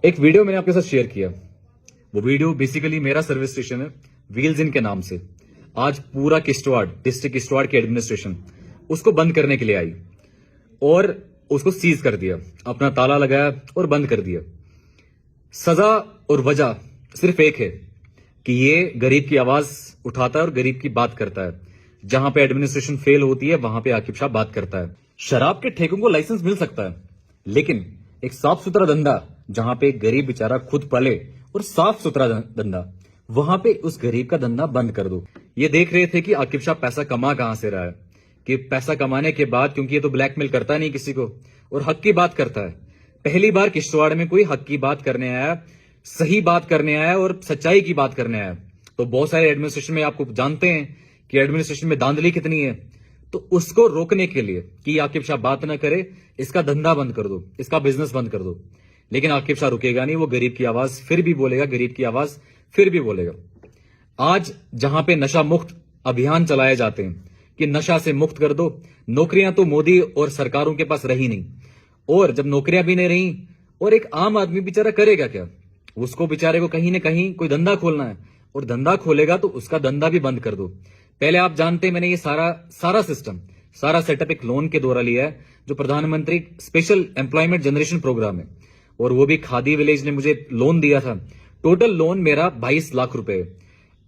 एक वीडियो मैंने आपके साथ शेयर किया। वो वीडियो बेसिकली मेरा सर्विस स्टेशन है व्हील्स इन के नाम से। आज पूरा किश्तवाड़ डिस्ट्रिक्ट किश्तवाड़ की एडमिनिस्ट्रेशन उसको बंद करने के लिए आई और उसको सीज कर दिया, अपना ताला लगाया और बंद कर दिया। सजा और वजह सिर्फ एक है कि ये गरीब की आवाज उठाता है और गरीब की बात करता है। जहां पे एडमिनिस्ट्रेशन फेल होती है वहां पे आकिब शाह बात करता है। शराब के ठेकों को लाइसेंस मिल सकता है, लेकिन एक साफ सुथरा धंधा जहां पे एक गरीब बेचारा खुद पले और साफ सुथरा धंधा, वहां पे उस गरीब का धंधा बंद कर दो। ये देख रहे थे कि आकिब शाह पैसा कमा कहां से रहा है, कि पैसा कमाने के बाद, क्योंकि ये तो ब्लैकमेल करता नहीं किसी को और हक की बात करता है। पहली बार किश्तवाड़ में कोई हक की बात करने आया, सही बात करने आया और सच्चाई की बात करने आया। तो बहुत सारे एडमिनिस्ट्रेशन में आपको जानते हैं कि एडमिनिस्ट्रेशन में धांधली कितनी है। तो उसको रोकने के लिए कि आकिब शाह बात ना करे, इसका धंधा बंद कर दो, इसका बिजनेस बंद कर दो। लेकिन आकिब शाह रुकेगा नहीं, वो गरीब की आवाज फिर भी बोलेगा, गरीब की आवाज फिर भी बोलेगा। आज जहां पे नशा मुक्त अभियान चलाए जाते हैं कि नशा से मुक्त कर दो, नौकरियां तो मोदी और सरकारों के पास रही नहीं, और जब नौकरियां भी नहीं रही और एक आम आदमी बेचारा करेगा क्या? उसको बेचारे को कहीं ना कहीं कोई धंधा खोलना है, और धंधा खोलेगा तो उसका धंधा भी बंद कर दो। पहले आप जानते हैं मैंने ये सारा सिस्टम, सारा सेटअप एक लोन के द्वारा लिया है, जो प्रधानमंत्री स्पेशल एम्प्लॉयमेंट जनरेशन प्रोग्राम है, और वो भी खादी विलेज ने मुझे लोन दिया था। टोटल लोन मेरा 22 लाख रुपए है।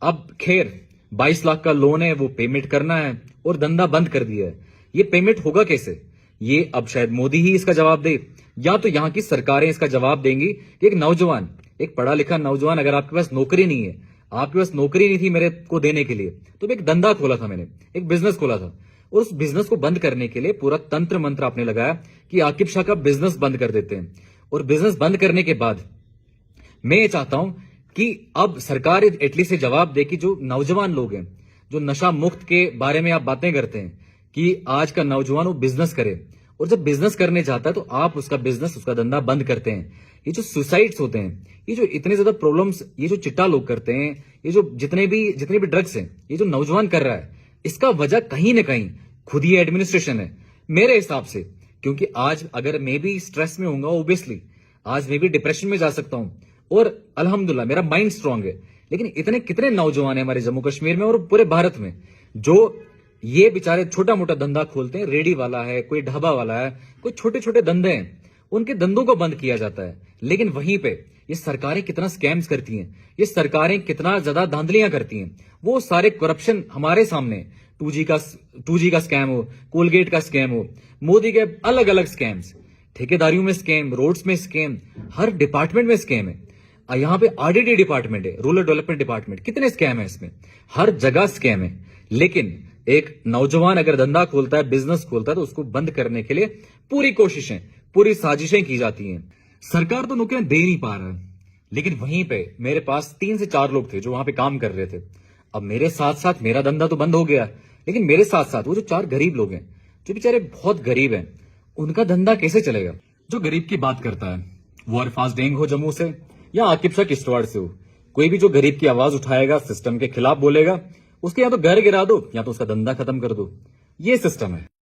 अब खैर 22 लाख का लोन है, वो पेमेंट करना है और धंधा बंद कर दिया है। ये पेमेंट होगा कैसे? ये अब शायद मोदी ही इसका जवाब दे, या तो यहां की सरकारें इसका जवाब देंगी कि एक नौजवान, एक पढ़ा लिखा नौजवान, अगर आपके पास नौकरी नहीं है, आपके पास नौकरी नहीं थी मेरे को देने के लिए, तो एक धंधा खोला था मैंने, एक बिजनेस खोला था, और उस बिजनेस को बंद करने के लिए पूरा तंत्र मंत्र आपने लगाया कि आकिब शाह का बिजनेस बंद कर देते हैं। और बिजनेस बंद करने के बाद मैं ये चाहता हूं कि अब सरकार एटलीस्ट जवाब दे कि जो नौजवान लोग हैं, जो नशा मुक्त के बारे में आप बातें करते हैं कि आज का नौजवान वो बिजनेस करे, और जब बिजनेस करने जाता है तो आप उसका बिजनेस, उसका धंधा बंद करते हैं। ये जो सुसाइड्स होते हैं, ये जो इतने ज्यादा प्रॉब्लम्स, ये जो चिट्टा लोग करते हैं, ये जो जितने भी ड्रग्स हैं, ये जो नौजवान कर रहा है, इसका वजह कहीं ना कहीं खुद ही एडमिनिस्ट्रेशन है मेरे हिसाब से। क्योंकि आज अगर मैं भी स्ट्रेस में हूंगा, ओबियसली आज मैं भी डिप्रेशन में जा सकता हूं, और अल्हम्दुलिल्लाह मेरा माइंड स्ट्रांग है। लेकिन इतने कितने नौजवान है हमारे जम्मू कश्मीर में और पूरे भारत में जो ये बेचारे छोटा मोटा धंधा खोलते हैं, रेडी वाला है, कोई ढाबा वाला है, कोई छोटे छोटे धंधे हैं, उनके धंधों को बंद किया जाता है। लेकिन वहीं पे ये सरकारें कितना स्कैम्स करती हैं, ये सरकारें कितना ज्यादा धांधलियां करती हैं, वो सारे करप्शन हमारे सामने, 2G का स्कैम हो, कोलगेट का स्कैम हो, मोदी के अलग अलग स्कैम्स, ठेकेदारियों में स्कैम, रोड्स में स्कैम, हर डिपार्टमेंट में स्कैम है। यहाँ पे RDD डिपार्टमेंट है, रूरल डेवलपमेंट डिपार्टमेंट, कितने स्कैम है इसमें, हर जगह स्कैम है। लेकिन एक नौजवान अगर धंधा खोलता है, बिजनेस खोलता है, तो उसको बंद करने के लिए पूरी कोशिशें, पूरी साजिशें की जाती हैं। सरकार तो नौकरियां दे नहीं पा रहा है, लेकिन वहीं पे मेरे पास 3 से 4 लोग थे जो वहां पे काम कर रहे थे। अब मेरे साथ साथ मेरा धंधा तो बंद हो गया, लेकिन मेरे साथ साथ वो जो 4 गरीब लोग हैं, जो बेचारे बहुत गरीब हैं, उनका धंधा कैसे चलेगा? जो गरीब की बात करता है वो अरफाज डेंग हो जम्मू से, या आकिब शाह किश्तवाड़ से हो, कोई भी जो गरीब की आवाज उठाएगा, सिस्टम के खिलाफ बोलेगा, उसके या तो घर गिरा दो या तो उसका धंधा खत्म कर दो। ये सिस्टम है।